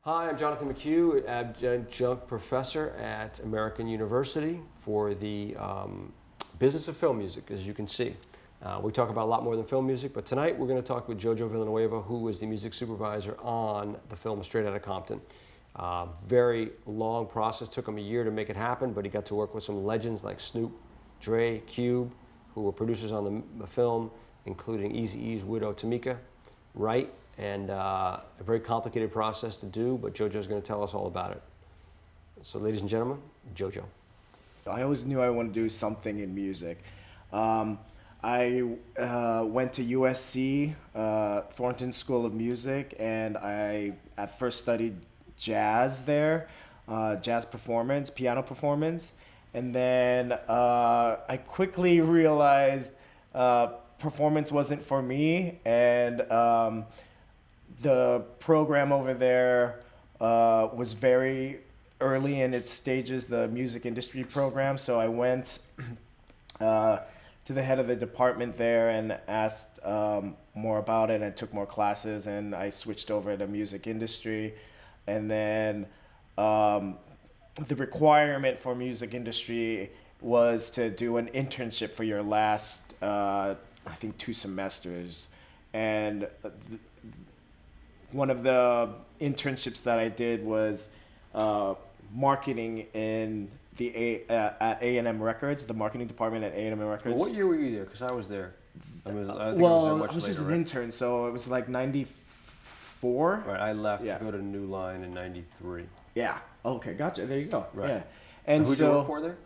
Hi, I'm Jonathan McHugh, adjunct professor at American University for the business of film music, as you can see. We talk about a lot more than film music, but tonight we're going to talk with Jojo Villanueva, who is the music supervisor on the film Straight Outta Compton. Very long process, took him a year to make it happen, but he got to work with some legends like Snoop, Dre, Cube, who were producers on the film, including Eazy-E's widow, Tamika Wright, and a very complicated process to do, but Jojo's going to tell us all about it. So ladies and gentlemen, Jojo. I always knew I wanted to do something in music. I went to USC, Thornton School of Music, and I at first studied jazz there, jazz performance, piano performance, and then I quickly realized performance wasn't for me, and the program over there was very early in its stages, the music industry program. So I went to the head of the department there and asked more about it, and I took more classes, and I switched over to music industry. And then the requirement for music industry was to do an internship for your last, I think, 2 semesters. And one of the internships that I did was marketing in at A&M Records, the marketing department at A&M Records. Well, what year were you there? Because I was there. I think I I was was just later, an right? intern, so it was like 94. Right, I left Yeah. to go to New Line in '93. Yeah. Okay, gotcha. There you go. Right. Yeah. And Who'd so, you work for there?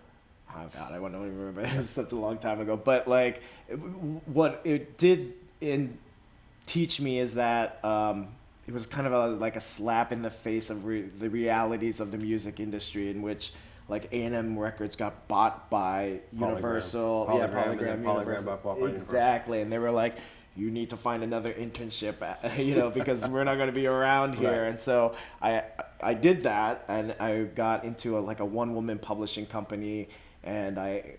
oh God, I don't even remember. It was such a long time ago. But like, what it did teach me is that it was kind of like a slap in the face of the realities of the music industry, in which like A&M Records got bought by Universal. Polygram, Polygram, and then Polygram got bought by exactly, and they were like, you need to find another internship, because we're not going to be around here. Right. And so I did that, and I got into a one-woman publishing company, and I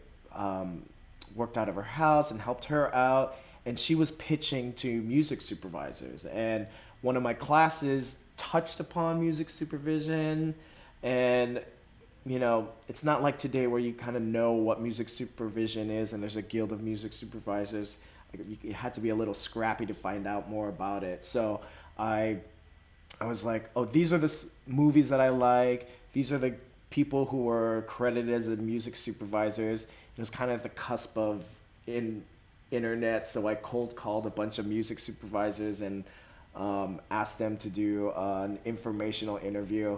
worked out of her house and helped her out, and she was pitching to music supervisors, and one of my classes touched upon music supervision. And it's not like today where you kind of know what music supervision is, and there's a guild of music supervisors. You had to be a little scrappy to find out more about it. So I was like, oh, these are the movies that I like. These are the people who were credited as the music supervisors. It was kind of the cusp of internet, so I cold called a bunch of music supervisors and asked them to do an informational interview.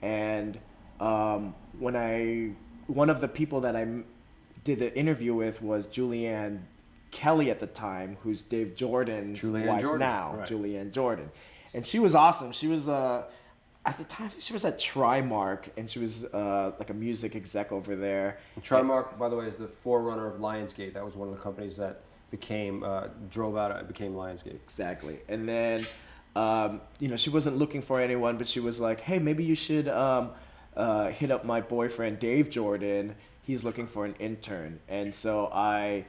And one of the people that I did the interview with was Julianne Kelly at the time, who's Dave Jordan's wife now, right. Julianne Jordan. And she was awesome. She was, at the time, she was at Trimark, and she was like a music exec over there. And Trimark, by the way, is the forerunner of Lionsgate. That was one of the companies that became Lionsgate. Exactly. And then, she wasn't looking for anyone, but she was like, hey, maybe you should hit up my boyfriend, Dave Jordan. He's looking for an intern. And so I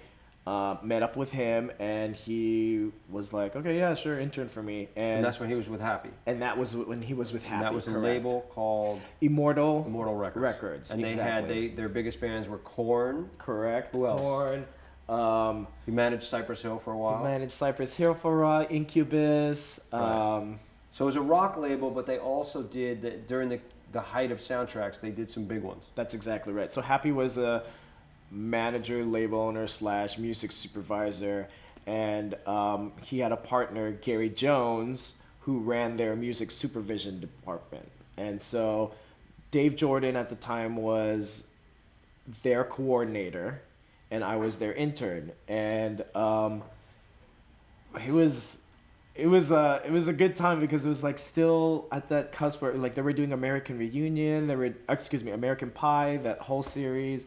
met up with him, and he was like, okay, yeah, sure, intern for me. And that's when he was with Happy. And that was when he was with Happy. And that was correct. a label called Immortal Records. And exactly. they had their biggest bands were Korn. Correct. Who else? Korn. He managed Cypress Hill for a while. He managed Cypress Hill for a while. Incubus. Right. So it was a rock label, but they also did during the height of soundtracks. They did some big ones. That's exactly right. So Happy was a manager, label owner / music supervisor, and he had a partner, Gary Jones, who ran their music supervision department. And so Dave Jordan at the time was their coordinator, and I was their intern. And it was a good time, because it was like still at that cusp where like they were doing American Reunion, American Pie, that whole series.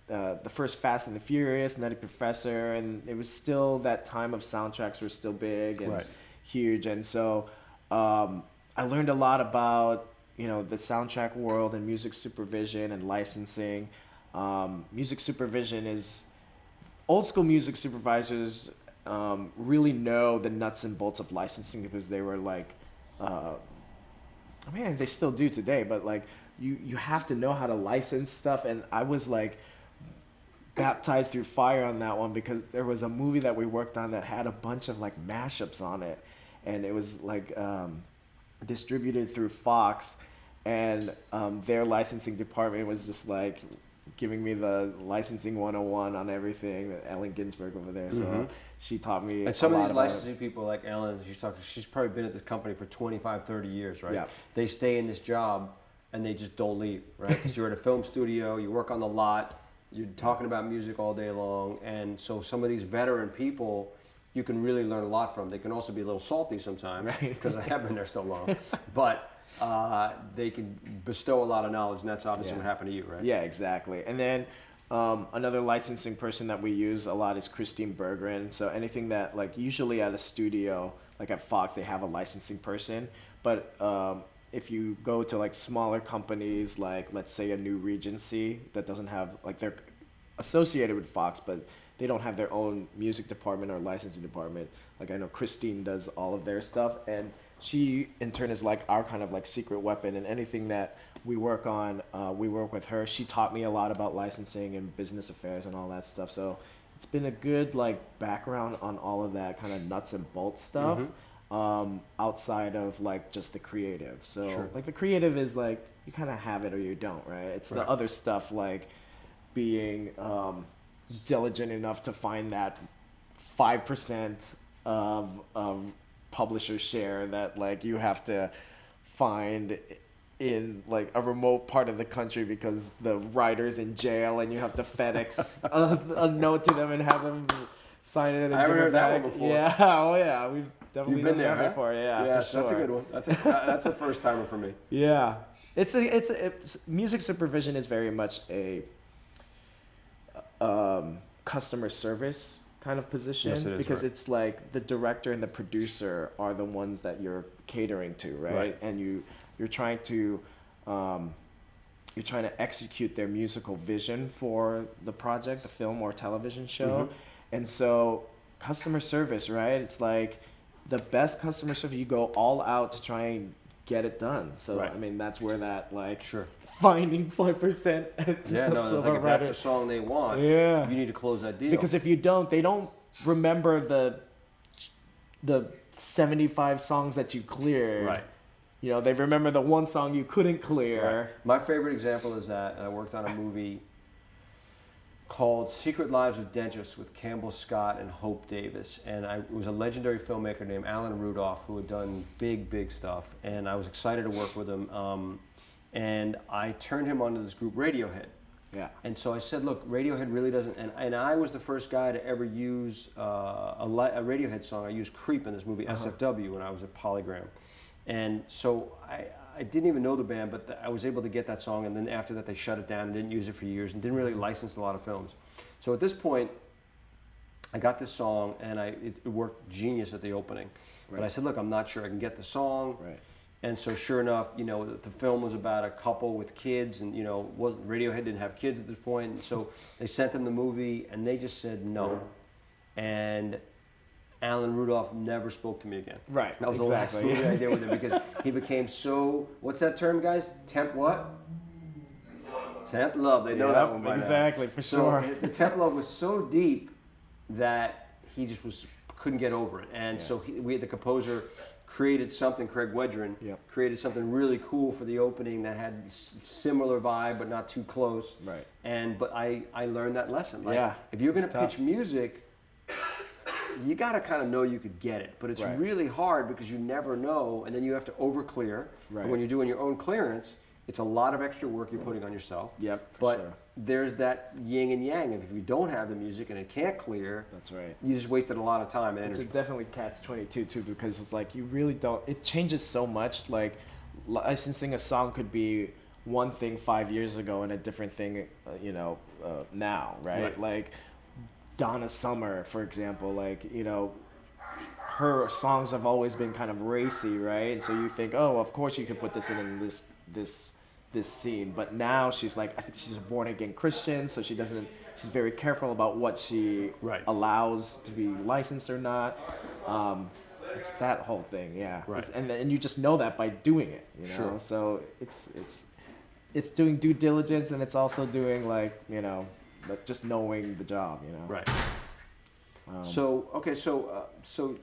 The first Fast and the Furious, Nutty Professor, and it was still that time of soundtracks were still big and right. huge. And so I learned a lot about the soundtrack world and music supervision and licensing. Music supervision is old school music supervisors really know the nuts and bolts of licensing, because they were like I mean, they still do today, but like you have to know how to license stuff. And I was like baptized through fire on that one because there was a movie that we worked on that had a bunch of like mashups on it, and it was like distributed through Fox, and their licensing department was just like giving me the licensing 101 on everything. Ellen Ginsberg over there, so she taught me. And some a of lot these about licensing people, like Ellen, she's probably been at this company for 25, 30 years, right? Yeah. They stay in this job and they just don't leave, right? Because you're at a film studio, you work on the lot, you're talking about music all day long, and so some of these veteran people, you can really learn a lot from. They can also be a little salty sometimes, because I have been there so long, but they can bestow a lot of knowledge, and that's obviously what happened to you, right? Yeah, exactly. And then another licensing person that we use a lot is Christine Berggren. So anything that, like, usually at a studio, like at Fox, they have a licensing person, but if you go to like smaller companies, like let's say a New Regency that doesn't have, like, they're associated with Fox, but they don't have their own music department or licensing department. Like, I know Christine does all of their stuff, and she in turn is like our kind of like secret weapon, and anything that we work on, we work with her. She taught me a lot about licensing and business affairs and all that stuff. So it's been a good like background on all of that kind of nuts and bolts stuff. Outside of like just the creative. So like the creative is like you kind of have it or you don't, right? It's the other stuff, like being diligent enough to find that 5% of publisher share that like you have to find in like a remote part of the country because the writer's in jail, and you have to FedEx a note to them and have them sign it and I give heard it that back. one before. Yeah, oh yeah, we've definitely You've been there, that huh? before. Yeah, Yeah, for sure. that's a good one. That's a first timer for me. Yeah, it's music supervision is very much a customer service kind of position. Yes, it is, because right. it's like the director and the producer are the ones that you're catering to, right? And you're trying to execute their musical vision for the project, the film or television show. And so customer service, right? It's like the best customer service, you go all out to try and get it done. So I mean, that's where that like finding 5%. Yeah, no, it's like if that's the song they want, you need to close that deal. Because if you don't, they don't remember the 75 songs that you cleared. Right. You know, they remember the one song you couldn't clear. Right. My favorite example is that I worked on a movie called Secret Lives of Dentists with Campbell Scott and Hope Davis. And it was a legendary filmmaker named Alan Rudolph who had done big stuff. And I was excited to work with him. And I turned him onto this group, Radiohead. Yeah. And so I said, look, Radiohead really doesn't, and I was the first guy to ever use a Radiohead song. I used Creep in this movie, SFW, when I was at Polygram. And so I didn't even know the band, but I was able to get that song, and then after that they shut it down and didn't use it for years and didn't really license a lot of films. So at this point, I got this song, and it worked genius at the opening. But I said, look, I'm not sure I can get the song. And so sure enough, you know, the film was about a couple with kids, and, you know, Radiohead didn't have kids at this point. And so they sent them the movie, and they just said no. And Alan Rudolph never spoke to me again. Right, that was the last movie I did with him, because he became so, what's that term, guys? Temp what? Temp love. They know that one by exactly, now. for sure. So the temp love was so deep that he just couldn't get over it. And so the composer created something, Craig Wedren, created something really cool for the opening that had similar vibe but not too close. But I learned that lesson. Like, if you're going to pitch music, you got to kind of know you could get it. But it's really hard because you never know, and then you have to over clear. And when you're doing your own clearance, it's a lot of extra work you're putting on yourself. But there's that yin and yang. If you don't have the music and it can't clear, you just wasted a lot of time and energy. It's definitely catch-22 too, because it's like you really don't. It changes so much. Like licensing a song could be one thing 5 years ago and a different thing, now, right? Like Donna Summer, for example. Like, you know, her songs have always been kind of racy, right? And so you think, oh, of course you could put this in this scene. But now she's like, I think she's a born again Christian, so she's very careful about what she allows to be licensed or not. it's that whole thing, yeah. Right. And you just know that by doing it, you know. Sure. So it's doing due diligence, and it's also doing like, you know, like just knowing the job, you know. Right. So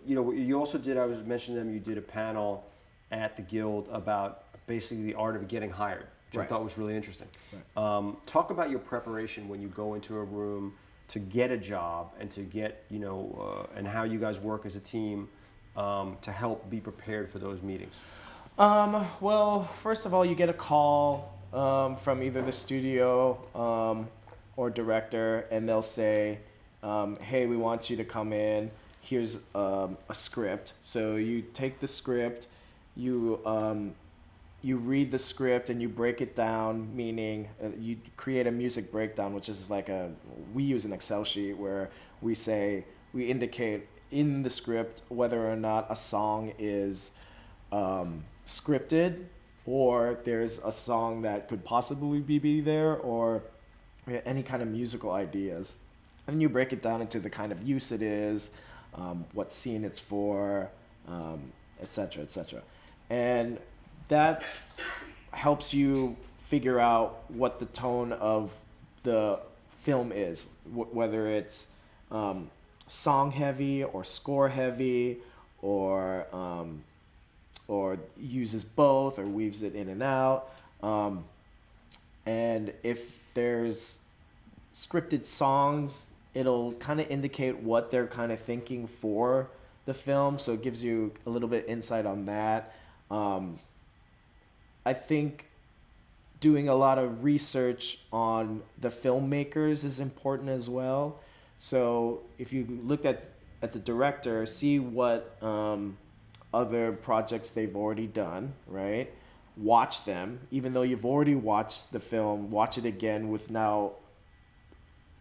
you know, you also did. I was mentioning them. You did a panel at the Guild about basically the art of getting hired, which I Right. thought was really interesting. Right. Talk about your preparation when you go into a room to get a job and to get, you know, and how you guys work as a team to help be prepared for those meetings. Well, first of all, you get a call from either the studio or director, and they'll say, "Hey, we want you to come in. Here's a script." So you take the script, you you read the script, and you break it down. Meaning, you create a music breakdown, which is like we use an Excel sheet where we indicate in the script whether or not a song is scripted, or there's a song that could possibly be there, or any kind of musical ideas. And you break it down into the kind of use it is, what scene it's for, etc., etc. And that helps you figure out what the tone of the film is, whether it's song heavy or score heavy, or uses both or weaves it in and out. And if there's scripted songs, it'll kind of indicate what they're kind of thinking for the film. So it gives you a little bit insight on that. I think doing a lot of research on the filmmakers is important as well. So if you look at the director, see what other projects they've already done, right? Watch them. Even though you've already watched the film, watch it again with now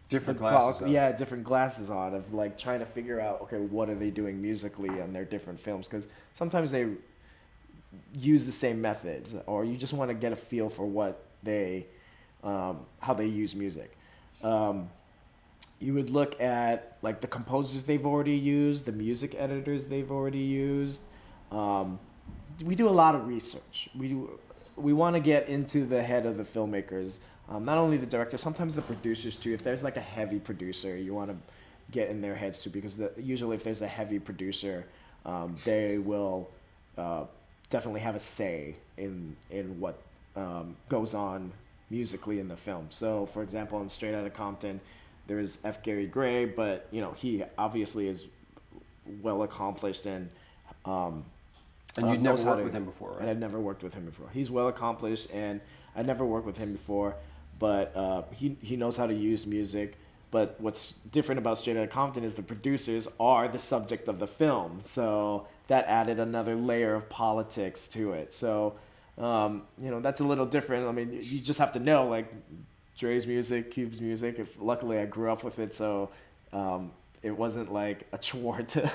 Different glasses on. Yeah, different glasses on, of like trying to figure out, okay, what are they doing musically on their different films? Because sometimes they use the same methods, or you just want to get a feel for what they, how they use music. You would look at like the composers they've already used, the music editors they've already used. We do a lot of research. We want to get into the head of the filmmakers, not only the director, sometimes the producers too. If there's like a heavy producer, you want to get in their heads too, because usually if there's a heavy producer, they will definitely have a say in what goes on musically in the film. So, for example, in Straight Outta Compton, there is F. Gary Gray, but you know he obviously is well accomplished and you'd never worked with him before, right? And I'd never worked with him before. He's well accomplished, and I never worked with him before, but he knows how to use music. But what's different about Straight Outta Compton is the producers are the subject of the film, so that added another layer of politics to it. So you know, that's a little different. I mean, you just have to know, like, Dre's music, Cube's music. Luckily I grew up with it, so it wasn't like a chore to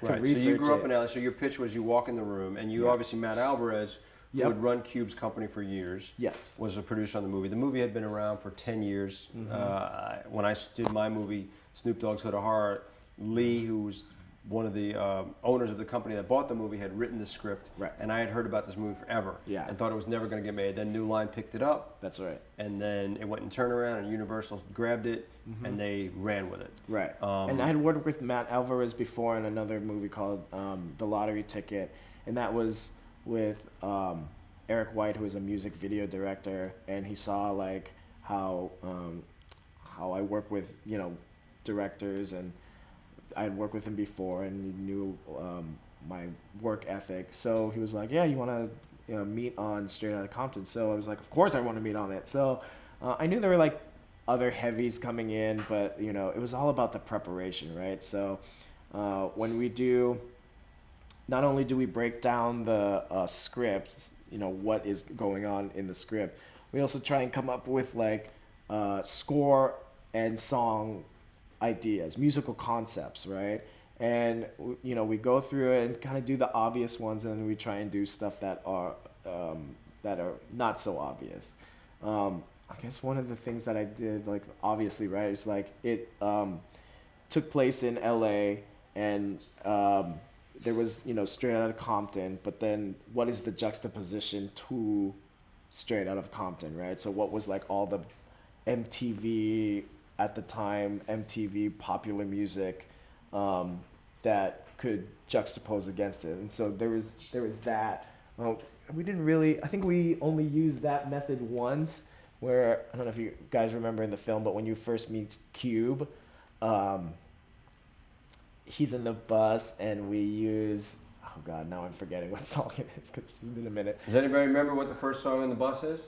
Right. research. So you grew up it. in LA. So your pitch was you walk in the room, and you obviously Matt Alvarez, who Yep. had run Cube's company for years, Yes. was a producer on the movie. The movie had been around for 10 years. When I did my movie, Snoop Dogg's Hood of Horror, Lee, who was one of the owners of the company that bought the movie, had written the script, Right. and I had heard about this movie forever, Yeah. and thought it was never going to get made. Then New Line picked it up, That's right. and then it went in turnaround, and Universal grabbed it, and they ran with it. Right. And I had worked with Matt Alvarez before in another movie called The Lottery Ticket, and that was with Eric White, who is a music video director, and he saw like how I work with, you know, directors, and I had worked with him before, and he knew my work ethic. So he was like, "Yeah, you want to meet on Straight Outta Compton?" So I was like, "Of course I want to meet on it." So I knew there were like other heavies coming in, but you know, it was all about the preparation, right? So when we do, not only do we break down the script, you know, what is going on in the script, we also try and come up with like score and song ideas, musical concepts, right? And you know, we go through it and kind of do the obvious ones, and then we try and do stuff that are not so obvious. I guess one of the things that I did, like, obviously, right, is like it took place in LA, and there was, Straight Outta Compton, but then what is the juxtaposition to Straight Outta Compton, right? So what was like all the MTV at the time, MTV popular music that could juxtapose against it. And so there was that. Well, we didn't really, I think we only used that method once, where, I don't know if you guys remember in the film, but when you first meet Cube, he's in the bus and we use, oh God, now I'm forgetting what song it is because it's been a minute. Does anybody remember what the first song in the bus is?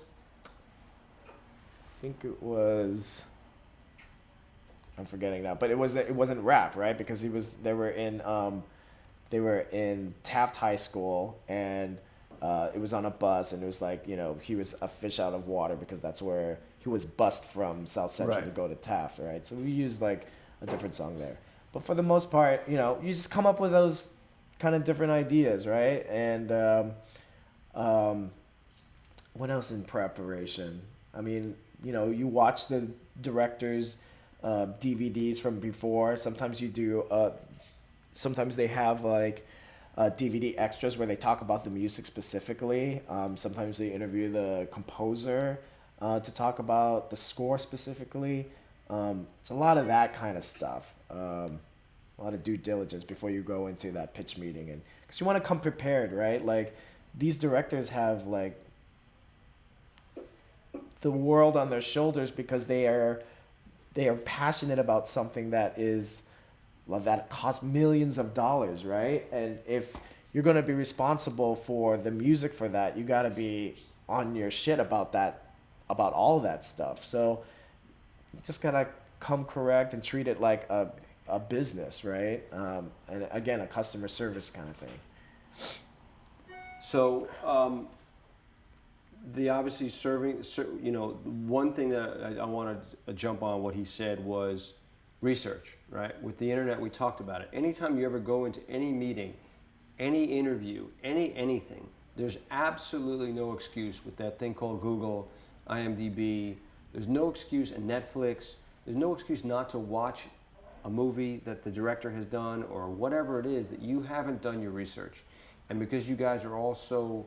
I think it was, I'm forgetting now, but it wasn't rap, right? Because they were in Taft High School, and it was on a bus, and it was like, he was a fish out of water because that's where he was bussed from South Central to go to Taft, right? So we used like a different song there. But for the most part, you just come up with those kind of different ideas, right? And what else in preparation? I mean, you watch the director's DVDs from before. Sometimes you do. Sometimes they have like DVD extras where they talk about the music specifically. Sometimes they interview the composer to talk about the score specifically. It's a lot of that kind of stuff. A lot of due diligence before you go into that pitch meeting, and because you want to come prepared, right? Like these directors have like the world on their shoulders because they are passionate about something that costs millions of dollars, right? And if you're going to be responsible for the music for that, you got to be on your shit about all that stuff. So you just got to come correct and treat it like a business, right? And again, a customer service kind of thing. So, the obviously one thing that I want to jump on what he said was research, right? With the internet, we talked about it. Anytime you ever go into any meeting, any interview, anything, there's absolutely no excuse with that thing called Google, IMDb. There's no excuse, and Netflix. There's no excuse not to watch a movie that the director has done or whatever it is that you haven't done your research. And because you guys are all so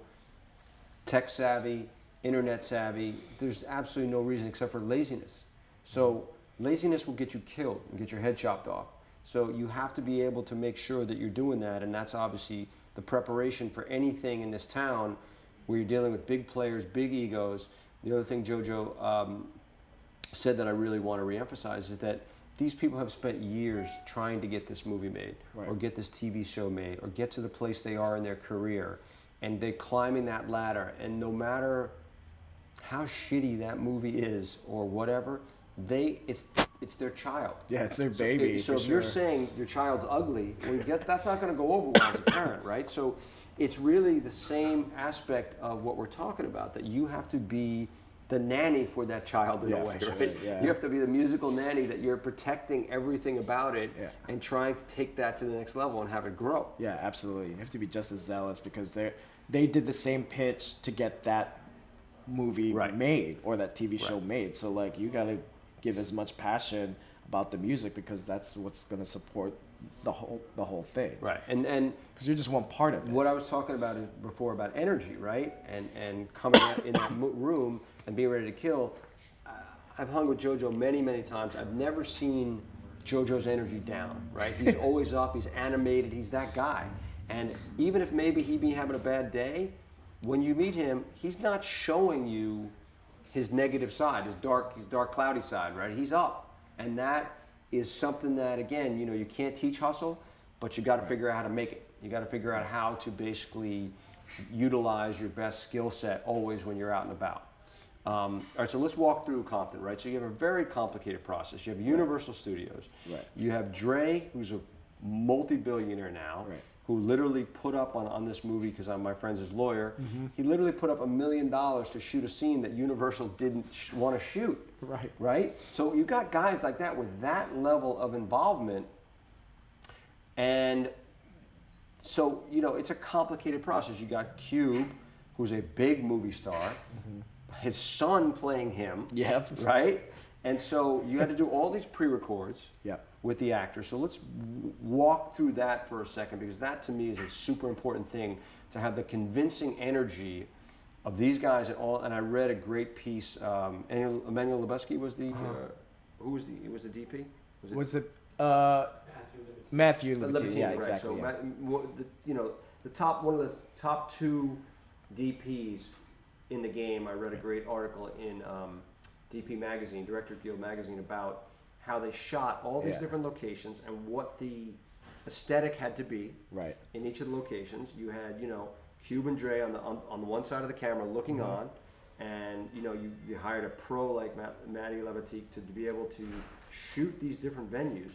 tech savvy, internet savvy, there's absolutely no reason except for laziness. So laziness will get you killed and get your head chopped off. So you have to be able to make sure that you're doing that, and that's obviously the preparation for anything in this town where you're dealing with big players, big egos. The other thing Jojo said that I really want to reemphasize is that these people have spent years trying to get this movie made, or get this TV show made, or get to the place they are in their career. And they're climbing that ladder. And no matter how shitty that movie is or whatever, it's their child. Yeah, it's their baby. So if you're saying your child's ugly, that's not going to go over well as a parent, right? So it's really the same aspect of what we're talking about, that you have to be the nanny for that child in a way, right? Yeah. You have to be the musical nanny, that you're protecting everything about it and trying to take that to the next level and have it grow. Yeah, absolutely. You have to be just as zealous because they did the same pitch to get that movie made or that TV show made. So like you got to give as much passion about the music because that's what's going to support the whole thing. Right. And because you're just one part of it. What I was talking about before about energy, right? And coming out in that room and being ready to kill. I've hung with Jojo many, many times. I've never seen Jojo's energy down, right? He's always up, he's animated, he's that guy. And even if maybe he be having a bad day, when you meet him, he's not showing you his negative side, his dark, cloudy side, right? He's up. And that is something that, again, you can't teach hustle, but you got to figure out how to make it. You got to figure out how to basically utilize your best skill set always when you're out and about. All right, so let's walk through Compton, right? So you have a very complicated process. You have Universal Studios. Right. You have Dre, who's a multi-billionaire now, who literally put up on this movie, because my friend's his lawyer, he literally put up $1 million to shoot a scene that Universal didn't want to shoot. Right? So you got guys like that with that level of involvement. And so, it's a complicated process. You got Cube, who's a big movie star, his son playing him, right? And so you had to do all these pre-records Yep. with the actors. So let's walk through that for a second, because that to me is a super important thing, to have the convincing energy of these guys and all. And I read a great piece. Emmanuel Lubezki was the who was the DP? Was it Matthew Liberty? Yeah, right. exactly. So Yeah. one of the top two DPs in the game. I read a great article in DP Magazine, Director Guild Magazine, about how they shot all these different locations and what the aesthetic had to be Right. in each of the locations. You had, Cube and Dre on the one side of the camera looking on, and you hired a pro like Matty Levitique to be able to shoot these different venues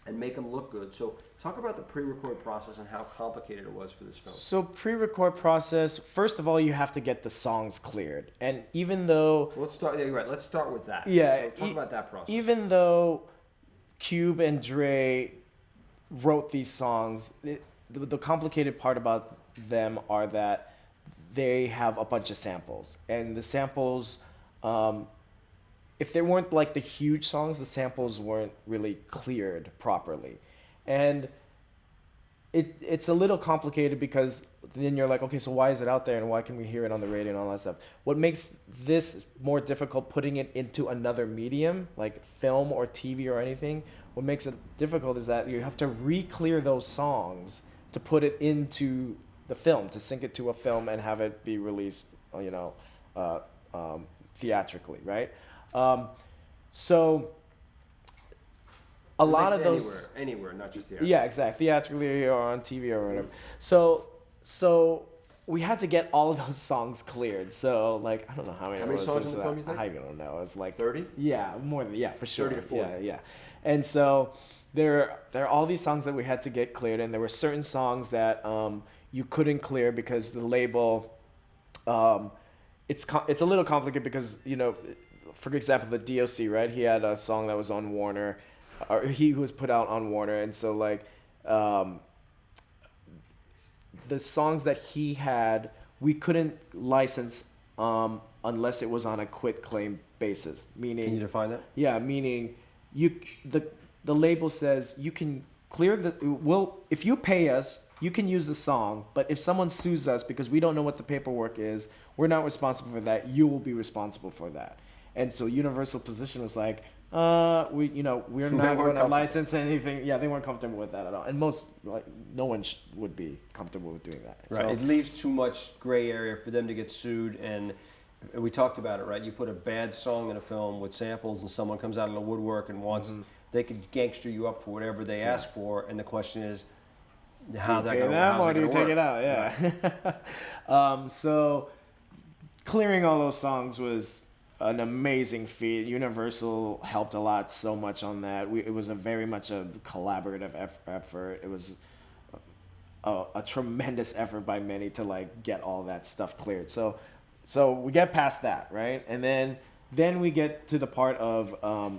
and make them look good. So talk about the pre-record process and how complicated it was for this film. So pre-record process, first of all, you have to get the songs cleared. And even though... Let's start, yeah, you're right. Let's start with that. Yeah. So talk about that process. Even though Cube and Dre wrote these songs, the complicated part about them are that they have a bunch of samples. And the samples... if they weren't like the huge songs, the samples weren't really cleared properly. And it's a little complicated because then you're like, okay, so why is it out there and why can we hear it on the radio and all that stuff? What makes this more difficult, putting it into another medium, like film or TV or anything, what makes it difficult is that you have to re-clear those songs to put it into the film, to sync it to a film and have it be released, theatrically, right? So a lot of those anywhere, not just theatrically. Yeah, exactly, theatrically or on TV or whatever. So we had to get all of those songs cleared. So like I don't know how many songs in the film you think? I don't know. It's like 30. Yeah, more than for sure. 30 to 40. Yeah. And so there are all these songs that we had to get cleared, and there were certain songs that you couldn't clear because the label. It's a little complicated because for example, the DOC, right? He had a song that was on Warner, or he was put out on Warner, and so like the songs that he had, we couldn't license unless it was on a quit claim basis. Meaning, can you define that? Yeah, meaning the label says you can clear if you pay us, you can use the song, but if someone sues us because we don't know what the paperwork is, we're not responsible for that. You will be responsible for that. And so Universal position was like, we're not going to license anything. Yeah, they weren't comfortable with that at all. And no one would be comfortable with doing that. Right. So, it leaves too much gray area for them to get sued. And we talked about it, right? You put a bad song in a film with samples and someone comes out of the woodwork and wants, they could gangster you up for whatever they ask for. And the question is, how's that going to work? Or do you take it out? Yeah. Right. So clearing all those songs was an amazing feat. Universal helped a lot, so much on that. It was very much a collaborative effort. It was a tremendous effort by many to like get all that stuff cleared. So we get past that, right? And then we get to the part of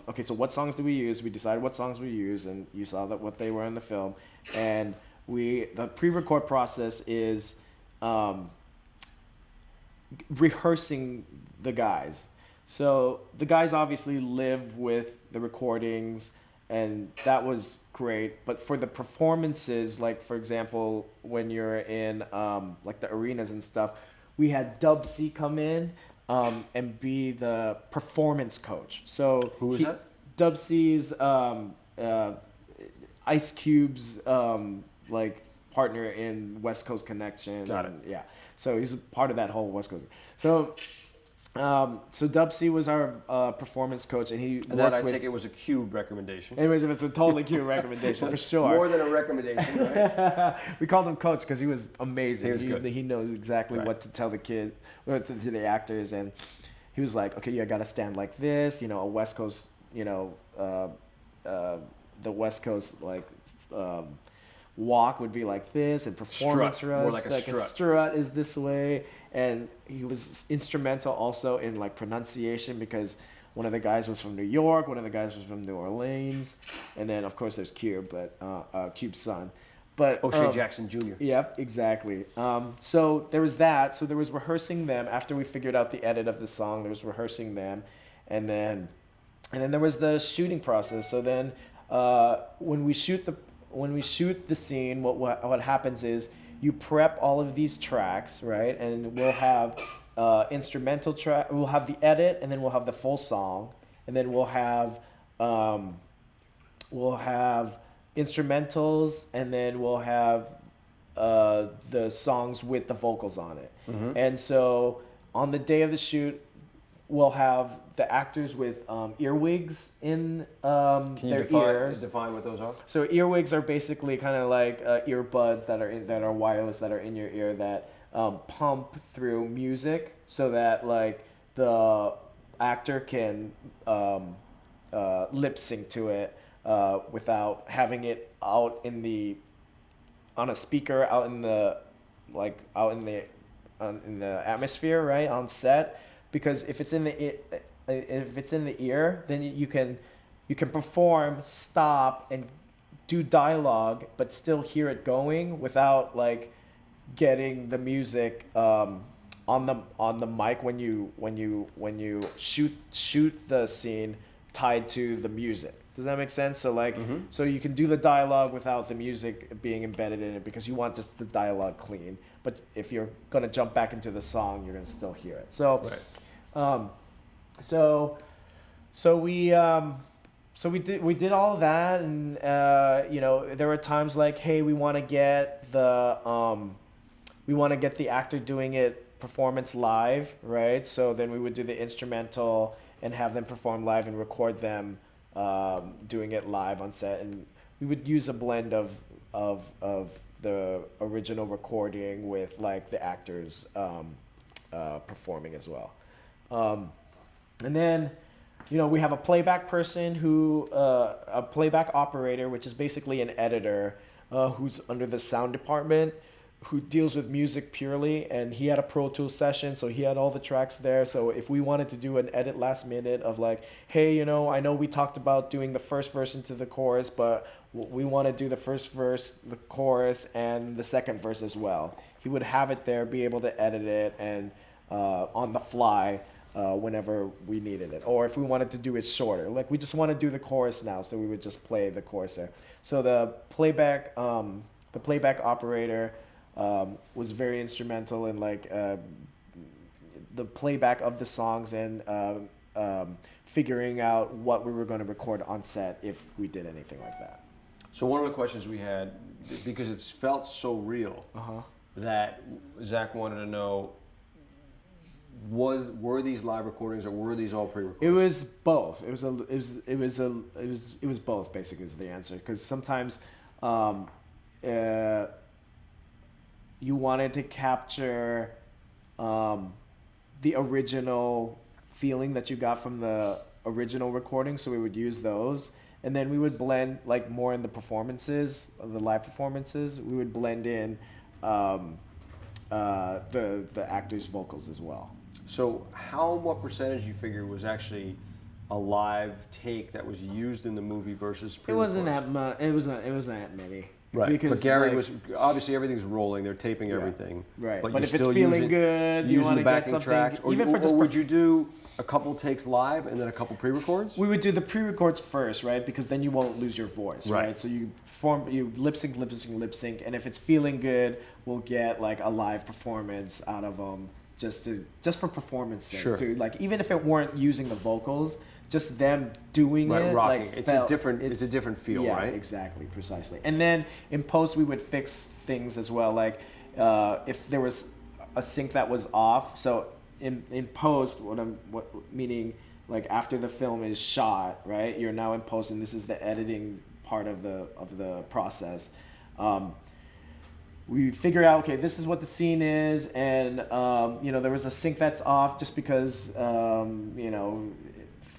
okay, so what songs do we use? We decided what songs we use, and you saw that what they were in the film. And the pre-record process is rehearsing the guys. So the guys obviously live with the recordings, and that was great. But for the performances, like for example, when you're in like the arenas and stuff, we had Dub C come in and be the performance coach. So who was that? Dub C's Ice Cube's like partner in West Coast Connection. Got it. Yeah. So he's a part of that whole West Coast. So Dub C was our performance coach, and he and that I take it was a Cube recommendation. Anyways, it was a totally Cube recommendation for sure. More than a recommendation, right? We called him coach because he was amazing. He was good. He knows exactly what to tell the kid, or to the actors, and he was like, okay, you gotta stand like this, a West Coast, the West Coast like walk would be like this, and performance strut, more like a strut. Strut is this way. And he was instrumental also in like pronunciation, because one of the guys was from New York, one of the guys was from New Orleans, and then of course there's Cube, but Cube's son. But O'Shea Jackson Jr. Yep, exactly. So there was that. So there was rehearsing them after we figured out the edit of the song. There was rehearsing them, and then and then there was the shooting process. So then when we shoot the scene, what happens is you prep all of these tracks, right? And we'll have instrumental track. We'll have the edit, and then we'll have the full song, and then we'll have instrumentals, and then we'll have the songs with the vocals on it. Mm-hmm. And so on the day of the shoot, we'll have the actors with earwigs in their ears. Define what those are? So earwigs are basically kind of like earbuds that are wireless, that are in your ear, that pump through music so that like the actor can lip sync to it without having it out on a speaker out in the atmosphere, right, on set. Because if it's in the ear, then you can perform, stop, and do dialogue, but still hear it going without like getting the music on the mic when you shoot the scene tied to the music. Does that make sense? So like, so you can do the dialogue without the music being embedded in it because you want just the dialogue clean. But if you're gonna jump back into the song, you're gonna still hear it. So. Right. So we did all of that, and there were times like, hey, we want to get the actor doing it performance live, right? So then we would do the instrumental and have them perform live and record them doing it live on set, and we would use a blend of the original recording with like the actors performing as well. And then, we have a playback person a playback operator, which is basically an editor who's under the sound department, who deals with music purely. And he had a Pro Tools session, so he had all the tracks there. So if we wanted to do an edit last minute of like, hey, I know we talked about doing the first verse into the chorus, but we want to do the first verse, the chorus, and the second verse as well. He would have it there, be able to edit it, and on the fly whenever we needed it. Or if we wanted to do it shorter, like we just want to do the chorus now, so we would just play the chorus there. So the playback operator was very instrumental in like the playback of the songs and figuring out what we were going to record on set if we did anything like that. So one of the questions we had, because it's felt so real, that Zach wanted to know, were these live recordings or were these all pre-recorded? It was both. It was both, basically, is the answer. Because sometimes you wanted to capture the original feeling that you got from the original recording, so we would use those. And then we would blend, like more in the performances, the live performances, we would blend in the actors' vocals as well. So what percentage you figure was actually a live take that was used in the movie versus pre-recorded? It wasn't that much. It wasn't that many. Right. Because but Gary was obviously everything's rolling. They're taping everything. Right. But if it's feeling good, you want to get something. Tracks, or would you do a couple takes live and then a couple pre-records? We would do the pre-records first, right? Because then you won't lose your voice, right? So you lip sync, and if it's feeling good, we'll get like a live performance out of them. Just for performance sake, sure. Like even if it weren't using the vocals, just them doing it, rocking. Like it's a different feel, yeah, right? Exactly, precisely. And then in post, we would fix things as well, like if there was a sync that was off. So in post, meaning like after the film is shot, right? You're now in post, and this is the editing part of the process. We figure out, okay, this is what the scene is, and there was a sync that's off just because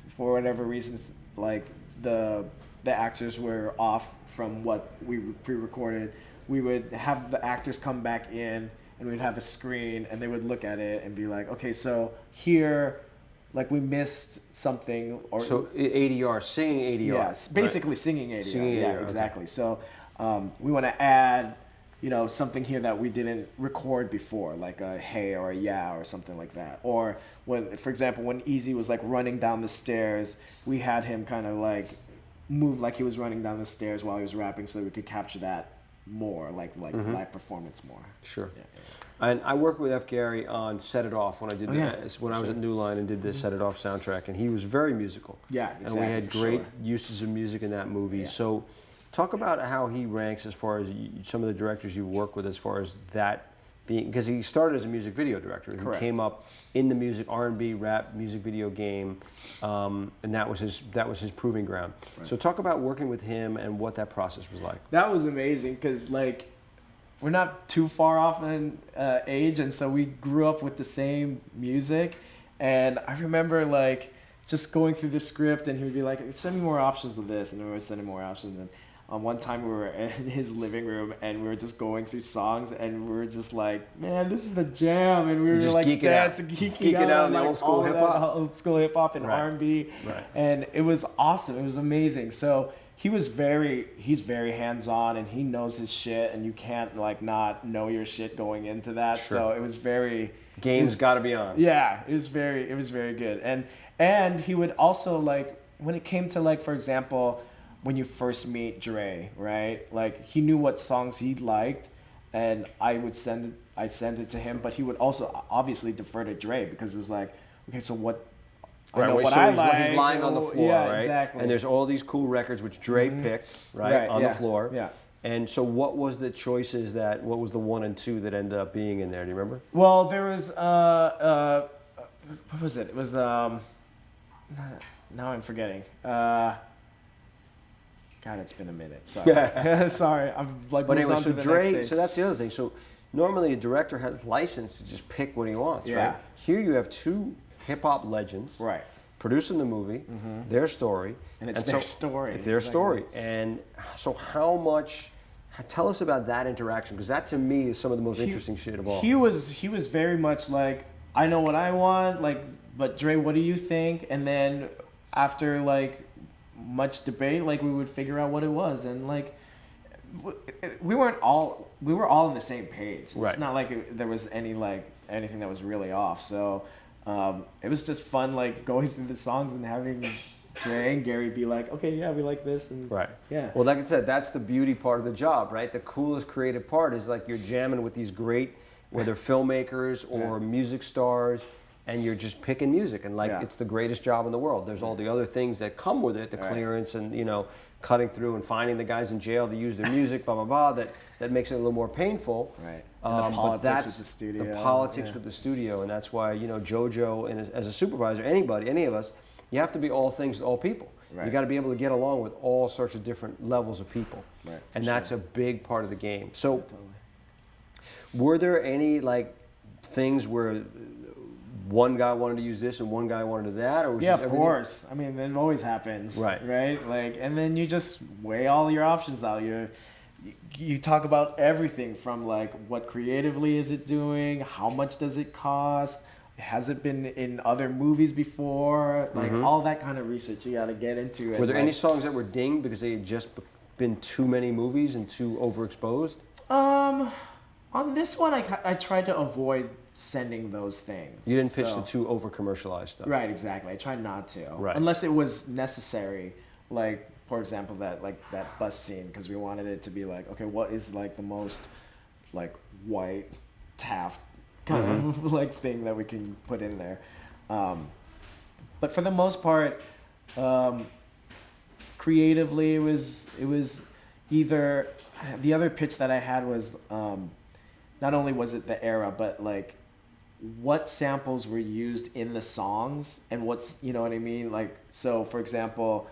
for whatever reasons, like the actors were off from what we pre-recorded. We would have the actors come back in, and we'd have a screen, and they would look at it and be like, okay, so here, like we missed something, or so ADR, singing ADR. Yes, basically right? Singing ADR. Singing yeah, ADR, exactly. okay. So we want to add, something here that we didn't record before, like a hey or a yeah or something like that. Or when, for example, when Easy was like running down the stairs, we had him kind of like move like he was running down the stairs while he was rapping, so that we could capture that more, like live performance more. Sure. Yeah. And I worked with F. Gary on Set It Off when I did when I was Sure. at New Line and did the Set It Off soundtrack, and he was very musical. Yeah, exactly. And we had for great sure. uses of music in that movie. Yeah. So, talk about how he ranks as far as some of the directors you work with, as far as that being, because he started as a music video director. He Correct. came up in the music R&B rap music video game, and that was his proving ground. Right. So, talk about working with him and what that process was like. That was amazing because like we're not too far off in age, and so we grew up with the same music. And I remember like just going through the script, and he would be like, "Send me more options of this," and then we were sending more options. And one time we were in his living room, and we were just going through songs, and we were just like, "Man, this is the jam!" And we were just like geeking dancing, out. geeking Geeking out on in the like old school all of that hip-hop. old school hip hop and Right. R&B, Right. and it was awesome. It was amazing. So he's very hands-on, and he knows his shit, and you can't like not know your shit going into that. Sure. So it was very Game's got to be on. yeah, it was very good. And he would also like when it came to like, for example, when you first meet Dre, right? Like he knew what songs he liked, and I'd send it to him, but he would also obviously defer to Dre because it was like, okay, so what I know what so I he's, like. he's lying on the floor, yeah, right? Exactly. And there's all these cool records which Dre picked, right, on yeah, the floor. Yeah. And so what was the choices what was the 1 and 2 that ended up being in there? Do you remember? Well, there was what was it? It was now I'm forgetting. God, it's been a minute. Sorry. Sorry. I've like But moved anyway, on so to the Dre, next so thing. that's the other thing. So normally a director has license to just pick what he wants, Yeah. right? Here you have 2 hip-hop legends Right. producing the movie, their story. And it's their story. It's their Exactly. story. And so tell us about that interaction, because that to me is some of the most interesting shit of all. He was very much like, I know what I want, like, but Dre, what do you think? And then after like much debate, like we would figure out what it was, and like we were all on the same page. Right. It's not like there was anything that was really off. So it was just fun, like going through the songs and having Dre and Gary be like, okay, yeah, we like this, and Right. yeah. Well, like I said, that's the beauty part of the job, right? The coolest creative part is like you're jamming with these great, whether filmmakers or music stars, and you're just picking music, and like it's the greatest job in the world. There's all the other things that come with it, the clearance and cutting through and finding the guys in jail to use their music, blah blah blah. That makes it a little more painful. Right. And the politics but that's with the studio. the politics with the studio, and that's why Jojo and as a supervisor, any of us, you have to be all things to all people. Right. You got to be able to get along with all sorts of different levels of people, Right, and for that's a big part of the game. So, Totally. were there any like things where one guy wanted to use this and one guy wanted to do that, or was Yeah, just of everything- course. I mean, it always happens. Right. Right? Like, and then you just weigh all your options out. You talk about everything from like what creatively is it doing, how much does it cost, has it been in other movies before, like all that kind of research you got to get into. Were there any songs that were dinged because they had just been too many movies and too overexposed? On this one, I tried to avoid sending those things. You didn't pitch So- the too over-commercialized stuff. Right, exactly. I tried not to. Right. Unless it was necessary. Like, for example, that bus scene, because we wanted it to be like, okay, what is like the most like white Taft kind of like thing that we can put in there. But for the most part, creatively, it was either the other pitch that I had was not only was it the era, but like what samples were used in the songs and what's, you know what I mean? Like, so for example,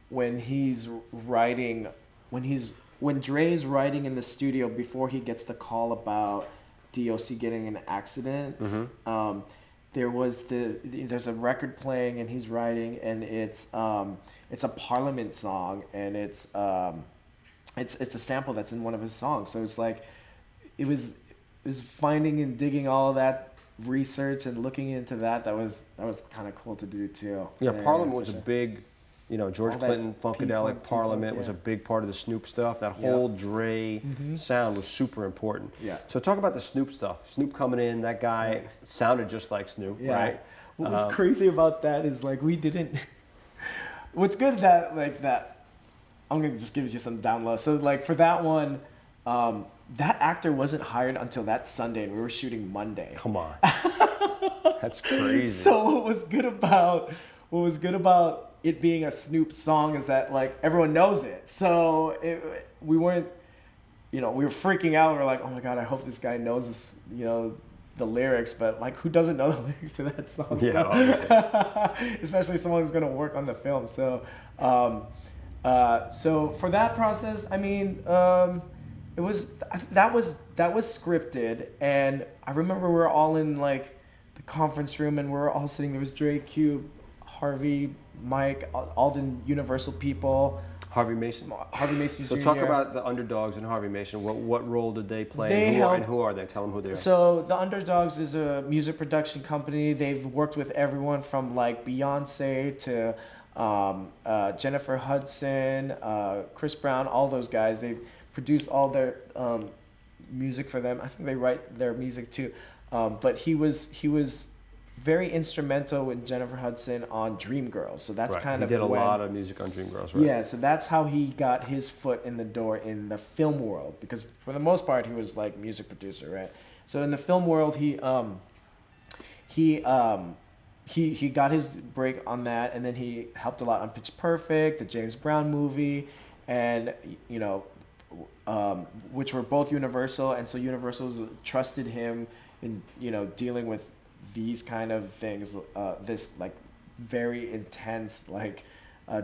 when Dre's writing in the studio before he gets the call about DOC getting in an accident, there's a record playing and he's writing, and it's a Parliament song, and it's a sample that's in one of his songs. So it's like it was finding and digging all of that research and looking into that was kind of cool to do too. Yeah, Parliament was for a big George All that Clinton, Funkadelic, P-Funk, Parliament yeah. was a big part of the Snoop stuff. That whole Dre sound was super important. Yeah. So talk about the Snoop stuff. Snoop coming in, that guy sounded just like Snoop, right? What was crazy about that is like we didn't. What's good that like that. I'm gonna just give you some down low. So like for that one, that actor wasn't hired until that Sunday, and we were shooting Monday. Come on. That's crazy. So what was good about it being a Snoop song is that like everyone knows it. So we weren't, we were freaking out. We were like, oh my God, I hope this guy knows this, the lyrics. But like, who doesn't know the lyrics to that song? Yeah, so, especially someone who's gonna work on the film. So, so for that process, I mean, that was scripted, and I remember we were all in like the conference room, and we were all sitting. There was Dre, Cube, Harvey, Mike, all the Universal people. Harvey Mason Jr. So talk about the Underdogs and Harvey Mason. What role did they play? And who are they? Tell them who they are. So the Underdogs is a music production company. They've worked with everyone from like Beyonce to Jennifer Hudson, Chris Brown, all those guys. They've produced all their music for them. I think they write their music too. But he was very instrumental with Jennifer Hudson on Dreamgirls. So that's kind of he did a lot of music on Dreamgirls, right? Yeah, so that's how he got his foot in the door in the film world, because for the most part he was like music producer, right? So in the film world he got his break on that, and then he helped a lot on Pitch Perfect, the James Brown movie, and which were both Universal, and so Universal's trusted him in dealing with these kind of things, this like very intense like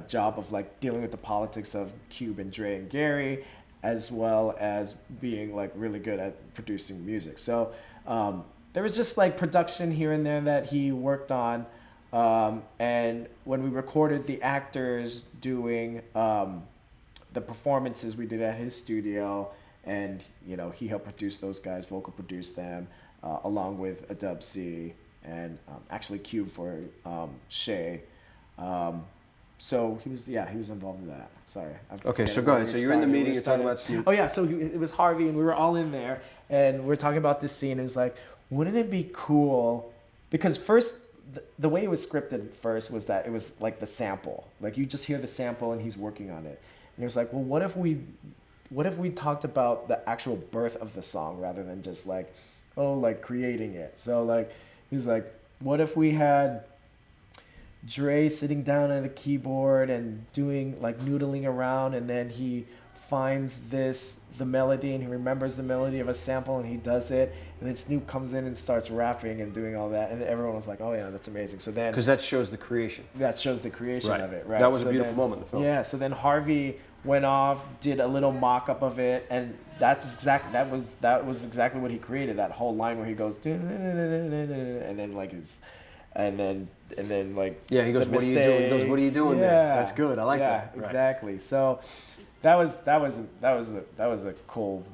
job of like dealing with the politics of Cube and Dre and Gary, as well as being like really good at producing music. So there was just like production here and there that he worked on, and when we recorded the actors doing the performances, we did at his studio, and he helped produce those guys, vocal produce them, along with a Dub C and actually Cube for Shay. So he was involved in that. Sorry. Okay, so go ahead. So you're in the meeting, you're talking about Snoop. Oh yeah, so it was Harvey, and we were all in there, and we were talking about this scene. It was like, wouldn't it be cool? Because first, the way it was scripted first was that it was like the sample. Like you just hear the sample, and he's working on it. And it was like, well, what if we talked about the actual birth of the song rather than just like, creating it? So like, he was like, what if we had Dre sitting down at a keyboard and doing like noodling around, and then he finds the melody, and he remembers the melody of a sample, and he does it, and then Snoop comes in and starts rapping and doing all that, and everyone was like, oh yeah, that's amazing. So then, because that shows the creation. That shows the creation of it, right? That was a beautiful moment in the film. Yeah. So then Harvey went off, did a little mock-up of it, and that was exactly what he created. That whole line where he goes, and then like it's. And then like he goes, what are you doing? He goes, what are you doing there? That's good. I like that. Yeah, exactly. So that was a cool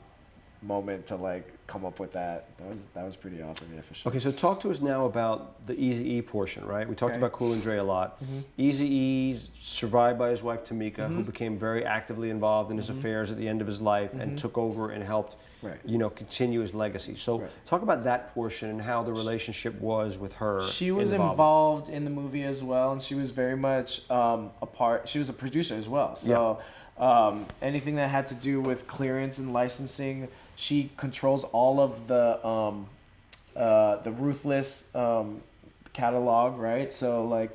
moment to like come up with that. That was pretty awesome, yeah, for sure. Okay, so talk to us now about the Eazy-E portion, right? We talked about Cool and Dre a lot. Eazy-E survived by his wife Tamika, who became very actively involved in his affairs at the end of his life and took over and helped continue his legacy. So talk about that portion and how the relationship was with her. She was involved in the movie as well, and she was very much a part. She was a producer as well. So anything that had to do with clearance and licensing, she controls all of the Ruthless catalog, right? So like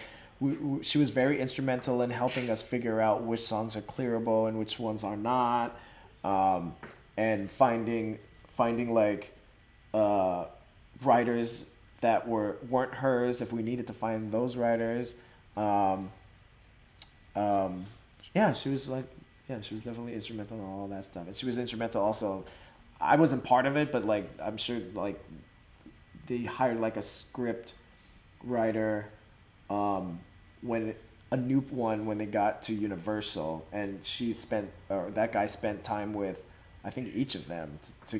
she was very instrumental in helping us figure out which songs are clearable and which ones are not. And finding like writers that weren't hers if we needed to find those writers. She was definitely instrumental in all that stuff, and she was instrumental also. I wasn't part of it, but like I'm sure like they hired like a script writer when they got to Universal, and that guy spent time with I think each of them to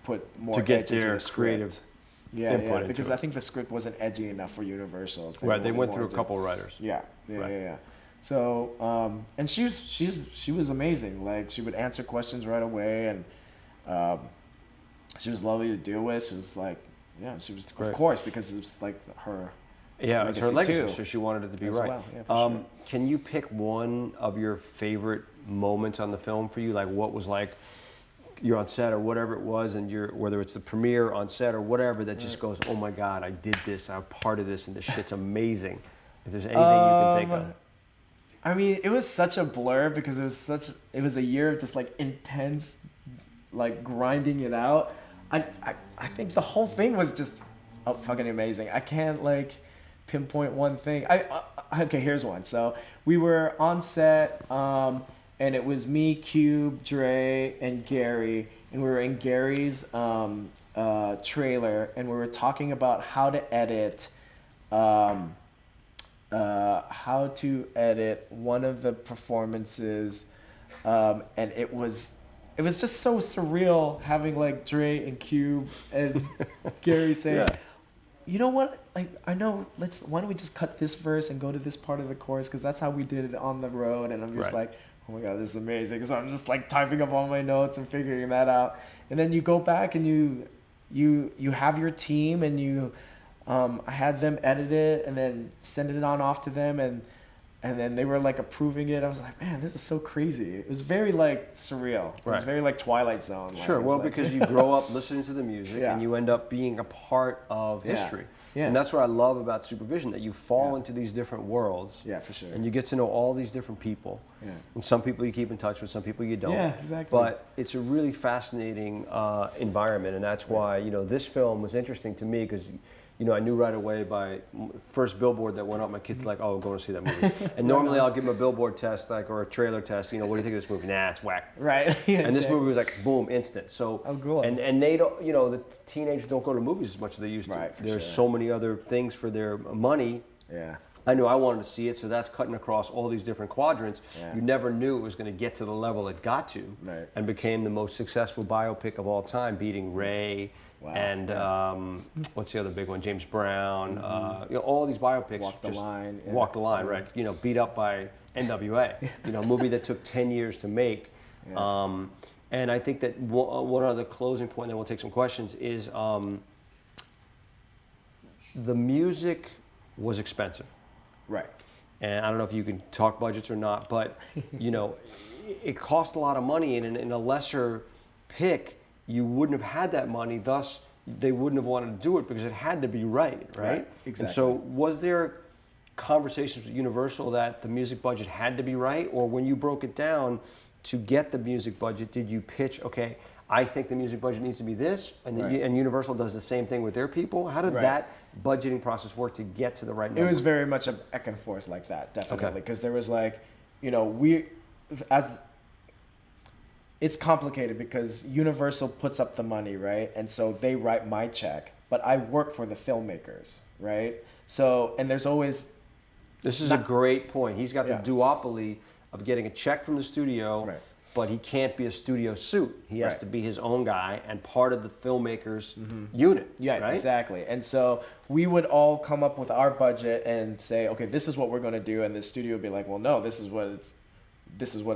put more edge into the script. Creative input because into I think the script wasn't edgy enough for Universal. Right, they went through a couple writers. Yeah. So and she was amazing. Like she would answer questions right away, and she was lovely to deal with. She was like, yeah, she was Great. of course because it was like her. Yeah, it's her legacy, too, so she wanted it to be as right. well. Yeah, for sure. Can you pick one of your favorite moments on the film for you? Like what was like you're on set or whatever it was, and you're whether it's the premiere on set or whatever that just goes, oh my God, I did this, I'm part of this, and this shit's amazing. If there's anything you can think of. I mean, it was such a blur because it was a year of just like intense, like grinding it out. I think the whole thing was just fucking amazing. I can't like pinpoint one thing. Okay, here's one. So we were on set, and it was me, Cube, Dre, and Gary, and we were in Gary's trailer, and we were talking about how to edit one of the performances, and it was just so surreal having like Dre and Cube and Gary saying, Yeah. you know what? Like I know. Why don't we just cut this verse and go to this part of the chorus because that's how we did it on the road. And I'm just Right. like, oh my God, this is amazing. So I'm just like typing up all my notes and figuring that out. And then you go back and you have your team and you. I had them edit it and then send it on off to them and then they were like approving it. I was like, man, this is so crazy. It was very like surreal. It Right. was very like Twilight Zone. Sure, well, because you grow up listening to the music Yeah. and you end up being a part of history. Yeah. And that's what I love about supervision, that you fall into these different worlds. Yeah, for sure. And you get to know all these different people. Yeah. And some people you keep in touch with, some people you don't. Yeah, exactly. But it's a really fascinating environment, and that's why, this film was interesting to me because, I knew right away by first billboard that went up, my kid's like, oh, I'm going to see that movie. And normally I'll give him a billboard test, or a trailer test, what do you think of this movie? Nah, it's whack. Right. Yeah, And this movie was like, boom, instant. So, oh, cool. And they don't, the teenagers don't go to movies as much as they used to. Right, for There's sure. so many other things for their money. Yeah. I knew I wanted to see it, so that's cutting across all these different quadrants. Yeah. You never knew it was going to get to the level it got to, Right. and became the most successful biopic of all time, beating Ray. Wow. And what's the other big one? James Brown. All these biopics. Walk the Line. Yeah. Walk the Line, right? Beat up by NWA. A movie that took 10 years to make. Yeah. And I think that one other closing point, then we'll take some questions, is the music was expensive. Right. And I don't know if you can talk budgets or not, but it cost a lot of money, and in a lesser pick, you wouldn't have had that money. Thus, they wouldn't have wanted to do it because it had to be right? Exactly. And so, was there conversations with Universal that the music budget had to be right, or when you broke it down to get the music budget, did you pitch, okay, I think the music budget needs to be this, and Right. and Universal does the same thing with their people? How did Right. that budgeting process work to get to the right number? It was very much a back and forth like that, definitely. Okay. Because there was like, it's complicated because Universal puts up the money, right? And so they write my check, but I work for the filmmakers, right? So, and there's always... This is a great point. He's got Yeah. the duopoly of getting a check from the studio, Right. but he can't be a studio suit. He has Right. to be his own guy and part of the filmmakers unit. Yeah, right? exactly. And so we would all come up with our budget and say, okay, this is what we're going to do. And the studio would be like, well, no, this is what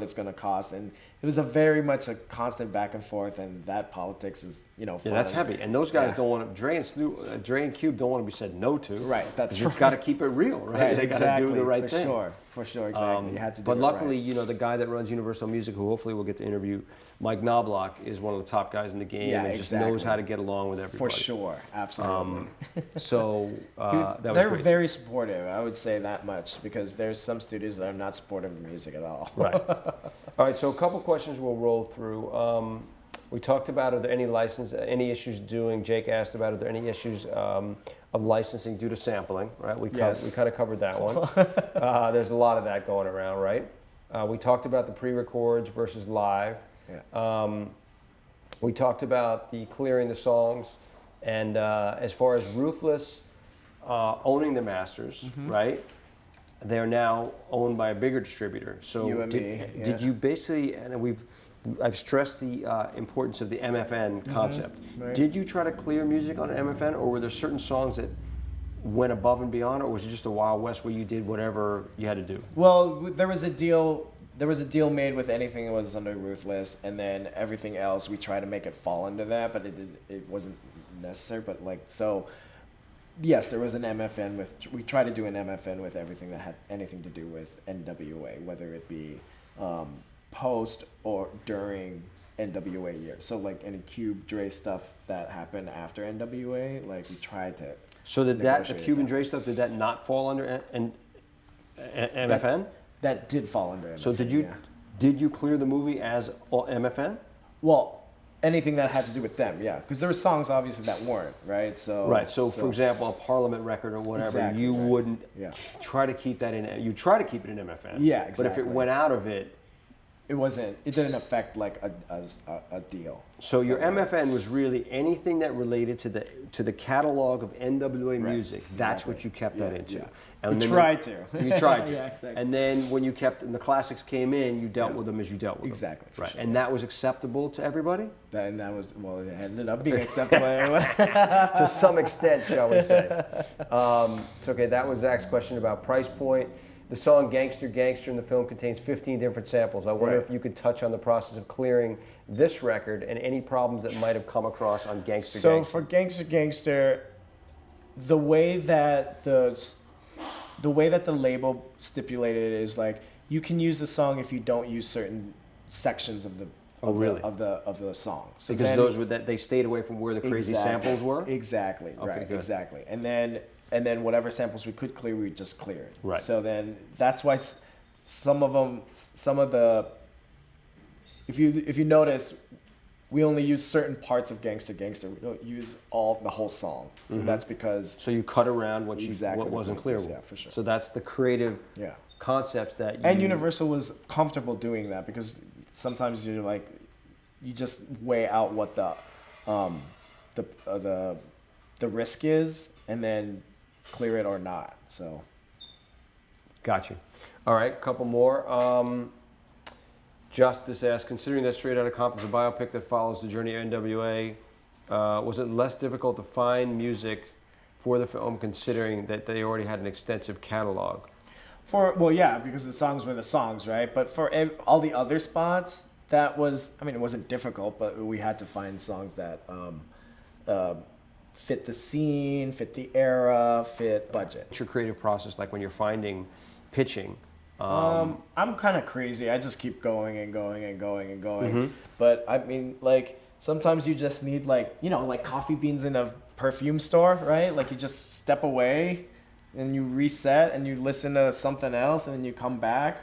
it's going to cost. And it was very much a constant back and forth, and that politics was, fun. Yeah, that's heavy. And those guys Yeah. don't want to, Dre and Cube don't want to be said no to. Right, that's 'cause right. It's got to keep it real, right? Right, They got exactly, to do the right thing. For sure, exactly. You had to do But it luckily, right. the guy that runs Universal Music, who hopefully we'll get to interview, Mike Knobloch, is one of the top guys in the game Yeah, and just exactly. knows how to get along with everybody. For sure, absolutely. So that was They're great. very supportive, I would say that much, because there's some studios that are not supportive of music at all. Right. All right, so a couple questions we'll roll through. We talked about, are there any issues Jake asked about, are there any issues of licensing due to sampling, right? We Yes. kind of covered that one. There's a lot of that going around, right? We talked about the pre-records versus live. Yeah. We talked about the clearing the songs, and as far as Ruthless owning the masters, right? They are now owned by a bigger distributor. So You and did, me, yeah. did you basically, and I've stressed the importance of the MFN concept. right. Did you try to clear music on an MFN, or were there certain songs that went above and beyond, or was it just a Wild West where you did whatever you had to do? Well, there was a deal. There was a deal made with anything that was under Ruthless, and then everything else we tried to make it fall under that, but it wasn't necessary. But like so, yes, there was an MFN with. We tried to do an MFN with everything that had anything to do with NWA, whether it be post or during NWA year. So like any Cube Dre stuff that happened after NWA, like we tried to. So did the Cuban Dre stuff, did that not fall under MFN? That did fall under MFN. So did you clear the movie as MFN? Well, anything that had to do with them, yeah, because there were songs obviously that weren't, right? So for example, a Parliament record or whatever, exactly, you right. wouldn't try to keep that in. You try to keep it in MFN. Yeah, exactly. But if it went out of it, it didn't affect like a deal. So your MFN was really anything that related to the catalog of NWA music. That's what you kept that into. Yeah. And You tried to. You tried to. Yeah, exactly. And then when and the classics came in, you dealt with them as you dealt with exactly, them. Right. Sure. And that was acceptable to everybody? That was, well, it ended up being acceptable anyway. To some extent, shall we say. It's okay, that was Zach's question about price point. The song Gangster Gangster in the film contains 15 different samples. I wonder if you could touch on the process of clearing this record and any problems that might have come across on Gangster So Gangster. for Gangster Gangster, the way that the label stipulated it is like you can use the song if you don't use certain sections of the song. So because those were they stayed away from where the crazy samples were? Exactly. Okay, right. good. Exactly. And then whatever samples we could clear, we would just clear it. Right. So then that's why some of the if you notice, we only use certain parts of Gangsta Gangsta. We don't use the whole song. Mm-hmm. And that's because so you cut around what wasn't clear. Yeah, for sure. So that's the creative concepts that you and Universal was comfortable doing that because sometimes you're like you just weigh out what the risk is and then clear it or not. So got you. All right, a couple more. Justice asks, considering that Straight Outta Compton is a biopic that follows the journey of NWA, was it less difficult to find music for the film considering that they already had an extensive catalog? Because the songs were the songs, right? But for all the other spots, it wasn't difficult, but we had to find songs that fit the scene, fit the era, fit budget. What's your creative process like when you're pitching? I'm kind of crazy. I just keep going and going and going and going. Mm-hmm. But I mean, like sometimes you just need like coffee beans in a perfume store, right? Like you just step away and you reset and you listen to something else and then you come back.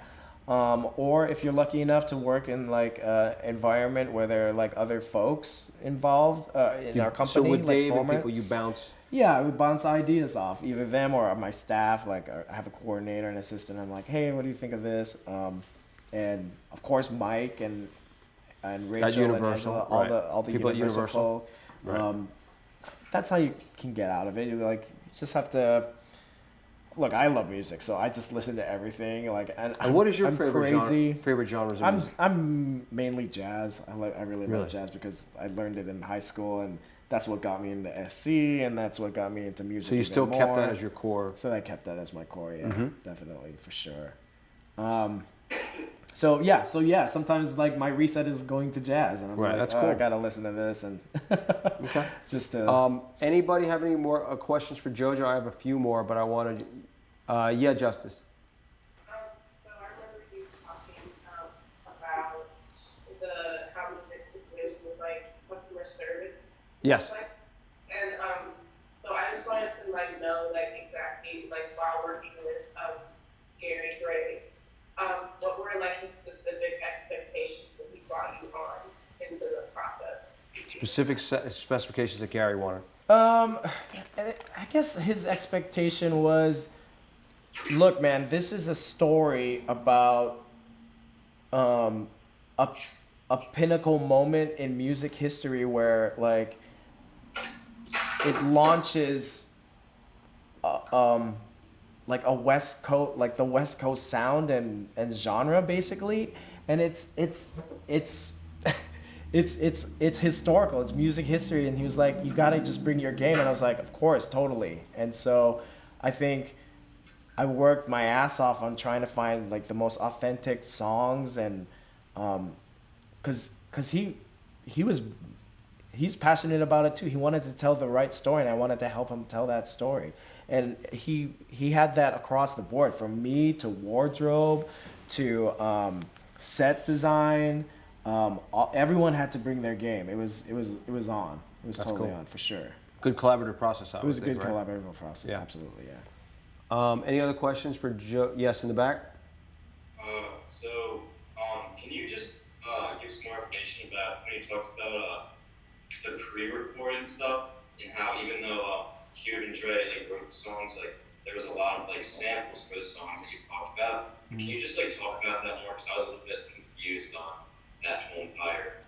Or if you're lucky enough to work in like an environment where there are like other folks involved in our company. So with like Dave format, and people, you bounce. Yeah, I would bounce ideas off either them or my staff. Like I have a coordinator and assistant. I'm like, hey, what do you think of this? And of course, Mike and Rachel at Universal, and Angela, all the people Universal at Universal. folk. Right. That's how you can get out of it. You just have to. Look, I love music, so I just listen to everything. And what is your favorite genres of music? I'm mainly jazz. I really love jazz because I learned it in high school, and that's what got me into SC, and that's what got me into music. So you still kept that as your core? So I kept that as my core, yeah, definitely, for sure. Sometimes like my reset is going to jazz, and I'm like, that's cool. I gotta listen to this, and okay. Just to. Anybody have any more questions for Jojo? I have a few more, but I wanted. Justice. So I remember you talking about how music situation was like customer service. Yes. And so I just wanted to know exactly while working with Gary Gray, what were his specific expectations when he brought you on into the process? Specific specifications that Gary wanted. I guess his expectation was, look, man, this is a story about a pinnacle moment in music history where it launches a West Coast, the West Coast sound and genre basically, and it's it's historical. It's music history. And he was like, you got to just bring your game. And I was like, of course, totally. And so I think I worked my ass off on trying to find like the most authentic songs, and cause he's passionate about it too. He wanted to tell the right story, and I wanted to help him tell that story. And he had that across the board, from me to wardrobe to set design. Everyone had to bring their game. It was on. It was That's totally cool. on for sure. Good collaborative process. It was a good collaborative process. Yeah. Absolutely, yeah. Any other questions for Joe? Yes, in the back. Can you just give some more information about when you talked about the pre-recording stuff, and how even though Cube and Dre like wrote the songs, like there was a lot of like samples for the songs that you talked about. Can you just like talk about that more? Because I was a little bit confused on that whole entire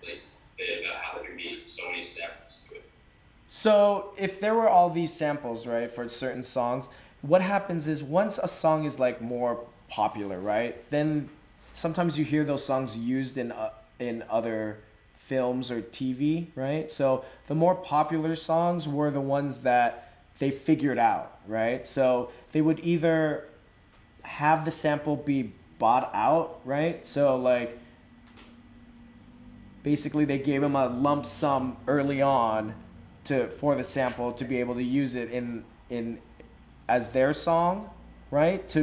like bit about how there can be so many samples to it. So if there were all these samples, right, for certain songs, what happens is once a song is like more popular, right, then sometimes you hear those songs used in other films or TV, right? So the more popular songs were the ones that they figured out, right? So they would either have the sample be bought out, right? So like basically they gave them a lump sum early on for the sample to be able to use it in as their song, right?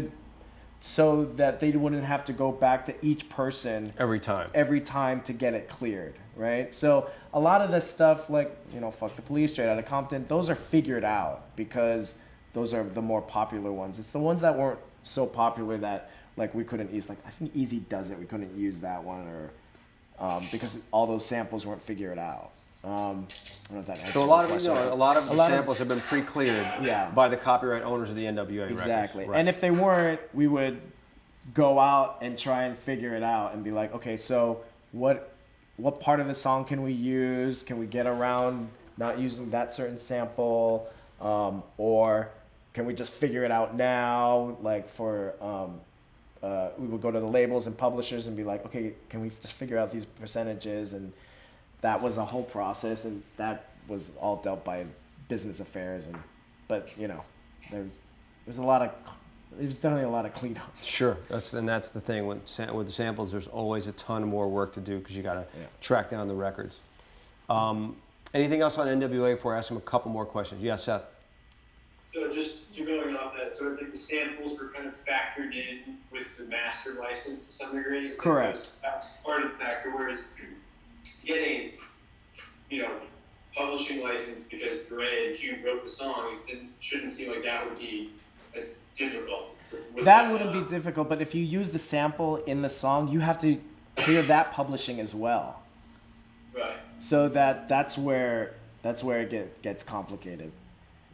So that they wouldn't have to go back to each person Every time to get it cleared, right? So a lot of this stuff, like, you know, Fuck the Police, Straight Outta Compton, those are figured out because those are the more popular ones. It's the ones that weren't so popular that like we couldn't use, like I think Easy Does It, we couldn't use that one, or because all those samples weren't figured out. I don't know if that answers So a lot the of question. a lot of the samples have been pre-cleared Yeah. by the copyright owners of the NWA Exactly. records. Right. And if they weren't, we would go out and try and figure it out and be like, okay, so what part of the song can we use? Can we get around not using that certain sample? Or can we just figure it out now? Like for, we would go to the labels and publishers and be like, okay, can we just figure out these percentages? And that was a whole process, and that was all dealt by business affairs. But you know, there's definitely a lot of cleanup. Sure, that's the thing with the samples. There's always a ton more work to do because you got to track down the records. Anything else on NWA before I ask him a couple more questions? Yeah, Seth. So just you're going off that. So it's like the samples were kind of factored in with the master license to some degree. It's Correct. Like that was part of the factor. Whereas getting, you know, publishing license because Dre and Cube wrote the songs shouldn't seem like that would be difficult. So that wouldn't be difficult, but if you use the sample in the song, you have to clear that publishing as well. Right. So that's where it gets complicated.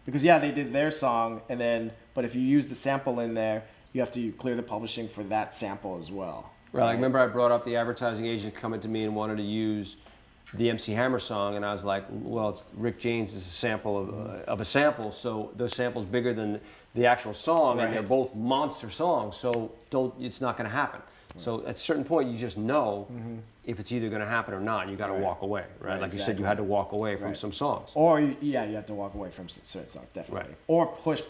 Because yeah, they did their song, but if you use the sample in there, you have to clear the publishing for that sample as well. Right. Like, remember I brought up the advertising agent coming to me and wanted to use the MC Hammer song, and I was like, well, it's Rick James is a sample of a sample, so those samples bigger than the actual song, Right. and they're both monster songs, so it's not going to happen. So at a certain point, you just know if it's either going to happen or not. You got to walk away, right? Like you said, you had to walk away from some songs. Or you have to walk away from certain songs, definitely. Right. Or push,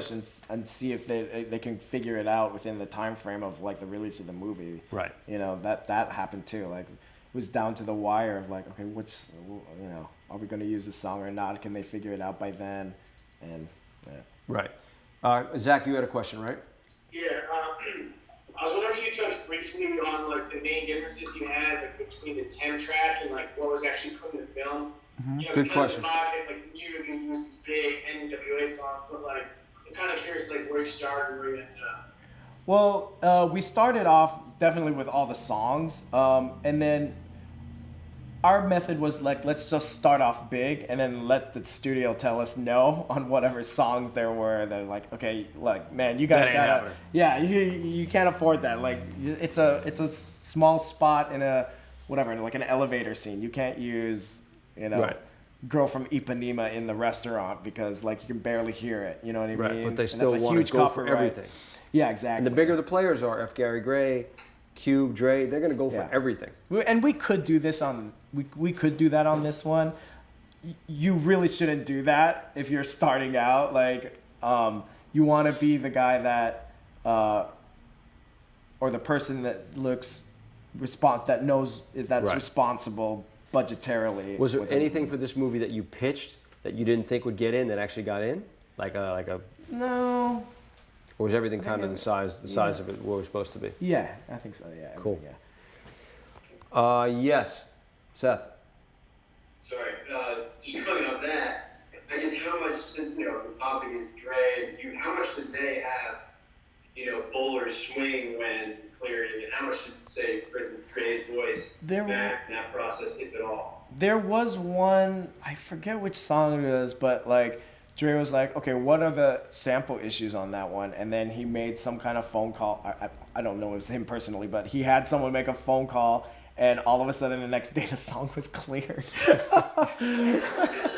and see if they can figure it out within the time frame of like the release of the movie. Right. You know, that happened too. Like it was down to the wire of like, okay, are we going to use this song or not? Can they figure it out by then? And yeah. Right. Zach, you had a question, right? Yeah. I was wondering if you touched briefly on like the main differences you had like, between the 10 track and like what was actually put in the film. You know, Good because question. The Project, like you use these big NWA songs, but like I'm kind of curious like where you started and where you ended up. Well, we started off definitely with all the songs, and then our method was like, let's just start off big and then let the studio tell us no on whatever songs there were. They're like, okay, like, man, you guys That ain't gotta, happening. yeah, you can't afford that. Like, it's a small spot in like an elevator scene. You can't use, Right. Girl from Ipanema in the restaurant because like you can barely hear it. You know what I mean? Right, but they And still that's a want to huge go for copyright. everything. Yeah, exactly. And the bigger the players are, F. Gary Gray, Cube, Dre, they're gonna go for Yeah. everything. And we could do this on we could do that on this one. You really shouldn't do that if you're starting out. Like, you want to be the guy that, or the person that looks that knows that's Right. responsible budgetarily. Was there with anything for this movie that you pitched that you didn't think would get in that actually got in? Like a, No. or was everything kind of it- the size of it what it was supposed to be? Yeah, I think so. Yeah. Cool. Yeah. Yes, Seth. Sorry, just coming on that, I guess how much, since, the topic is Dre and Cube, how much did they have, pull or swing when clearing, and how much did, say, for instance, Dre's voice back in that process, if at all? There was one, I forget which song it was, but like Dre was like, okay, what are the sample issues on that one? And then he made some kind of phone call. I don't know if it was him personally, but he had someone make a phone call, and all of a sudden the next day the song was cleared.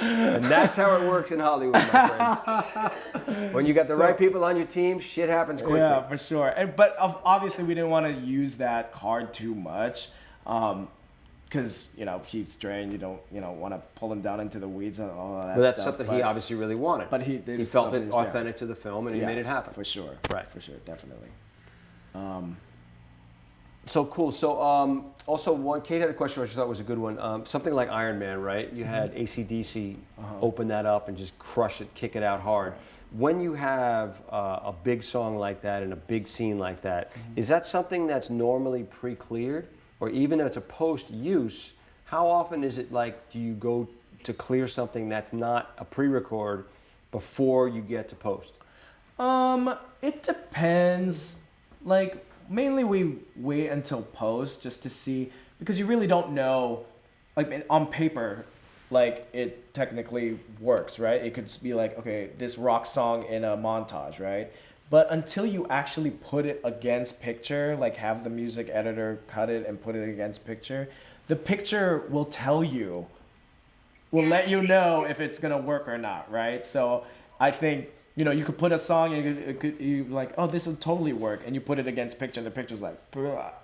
And that's how it works in Hollywood, my friends. When you got the right people on your team, shit happens quickly. Yeah, for sure. But obviously we didn't want to use that card too much. Because, he's Dre and you don't, want to pull him down into the weeds and all of that But that's stuff. something he obviously really wanted. But he felt it authentic to the film, and he Yeah, made it happen. For sure. Right. For sure, definitely. So cool. So also, Kate had a question which I thought was a good one. Something like Iron Man, right? You had AC/DC open that up and just crush it, kick it out hard. When you have a big song like that and a big scene like that, is that something that's normally pre-cleared? Or even if it's a post-use, how often is it like, do you go to clear something that's not a pre-record before you get to post? It depends. Like, mainly we wait until post just to see, because you really don't know, like on paper, like it technically works, right? It could be like, okay, this rock song in a montage, right? But until you actually put it against picture, like have the music editor cut it and put it against picture, the picture will tell you, will let you know if it's gonna work or not, right? So I think, you could put a song and you like, oh, this will totally work, and you put it against picture, and the picture's like,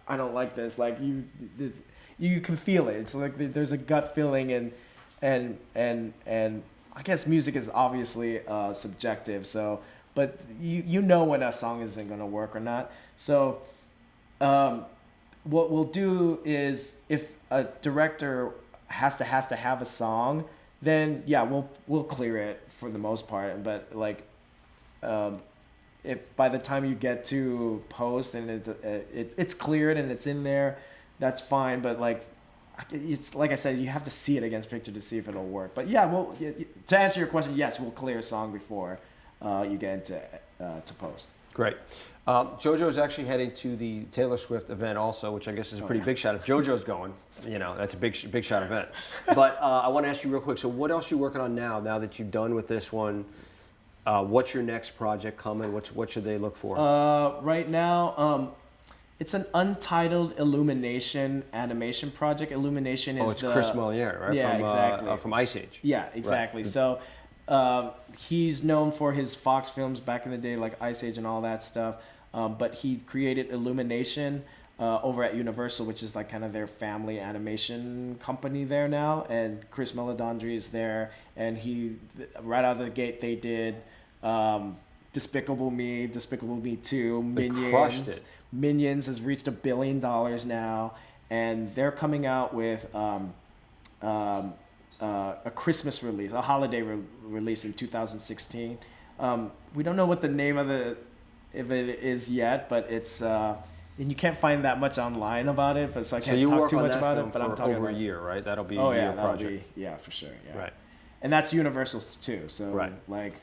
I don't like this. Like you can feel it. It's like there's a gut feeling, and I guess music is obviously subjective. So, but you know when a song isn't gonna work or not. So, what we'll do is if a director has to have a song, then yeah, we'll clear it for the most part. But like, if by the time you get to post and it's cleared and it's in there, that's fine. But like, it's like I said, you have to see it against picture to see if it'll work. But yeah, to answer your question, yes, we'll clear a song before you get into to post. Great. Jojo is actually heading to the Taylor Swift event also, which I guess is a pretty big shot. If Jojo's going, that's a big shot event. But I want to ask you real quick. So what else are you working on now that you're done with this one? What's your next project coming? What should they look for? Right now, it's an untitled Illumination animation project. Illumination is it's Chris Moliere, right? Yeah, exactly. From Ice Age. Yeah, exactly. Right. So he's known for his Fox films back in the day, like Ice Age and all that stuff. But he created Illumination over at Universal, which is like kind of their family animation company there now. And Chris Meledandri is there, and right out of the gate they did Despicable Me, Despicable Me 2, Minions. Crushed it. Minions has reached $1 billion now, and they're coming out with a Christmas release, a holiday release in 2016. We don't know what the name of it is yet, but it's and you can't find that much online about it, but so I can't talk too much about it. But I'm talking over about a year, right? That'll be oh a yeah, year that'll project. be for sure. Yeah. Right. And that's Universal too. So Right. like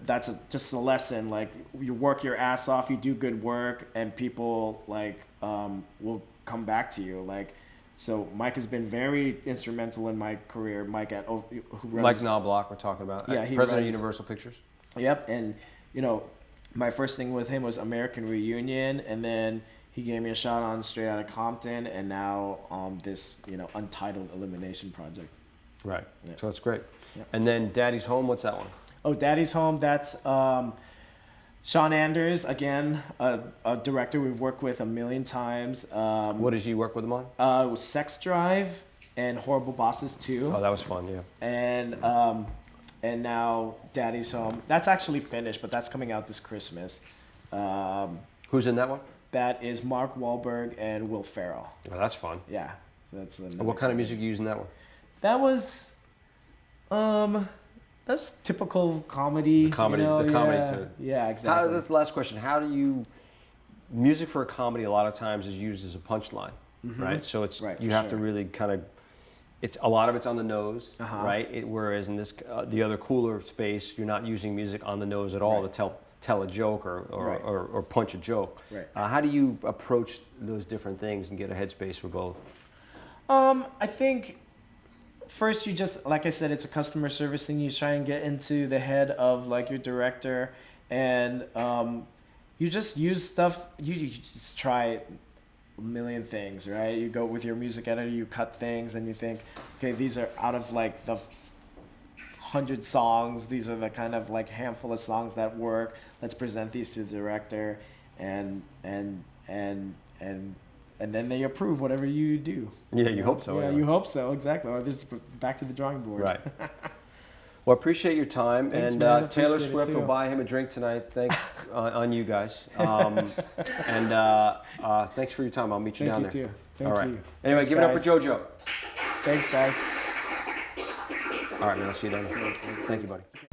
that's just a lesson. Like you work your ass off, you do good work, and people like will come back to you. Like so, Mike has been very instrumental in my career. Mike who runs, Mike Knobloch, we're talking about. Yeah, he President of runs- Universal Pictures. Yep, and my first thing with him was American Reunion, and then he gave me a shot on Straight Outta Compton, and now this untitled Elimination project. Right. Yeah. So that's great. Yeah. And then Daddy's Home. What's that one? Oh, Daddy's Home. That's Sean Anders, again, a director we've worked with a million times. What did you work with him on? It was Sex Drive and Horrible Bosses 2. Oh, that was fun. Yeah. And now Daddy's Home. That's actually finished, but that's coming out this Christmas. Who's in that one? That is Mark Wahlberg and Will Ferrell. Oh, that's fun. Yeah, that's. And what kind of music you use in that one? That was, that's typical comedy. The comedy, you know? the comedy yeah. too. Yeah, exactly. That's the last question. How do you? Music for a comedy a lot of times is used as a punchline, right? So it's Right, you for have to sure. really kind of. It's a lot of it's on the nose, Uh-huh. right? Whereas in this the other cooler space, you're not using music on the nose at all Right. to tell a joke Right. or punch a joke. Right. How do you approach those different things and get a headspace for both? I think first you just, like I said, it's a customer service thing. You try and get into the head of like your director, and you just use stuff. You just try a million things, right? You go with your music editor, you cut things, and you think, okay, these are out of like the 100 songs. These are the kind of like handful of songs that work. Let's present these to the director, and then they approve whatever you do. Yeah, you hope so. Yeah, anyway. you hope so, exactly. Or this back to the drawing board. Right. Well, appreciate your time, Thanks, and man. Taylor Appreciate it, Swift will too. buy him a drink tonight. Thanks on you guys, and thanks for your time. I'll meet you down Thank you there. too. Thank All right. you. Anyway, Thanks, give it up for guys. JoJo. Thanks, guys. All right, man. I'll see you down there. Thank you, buddy.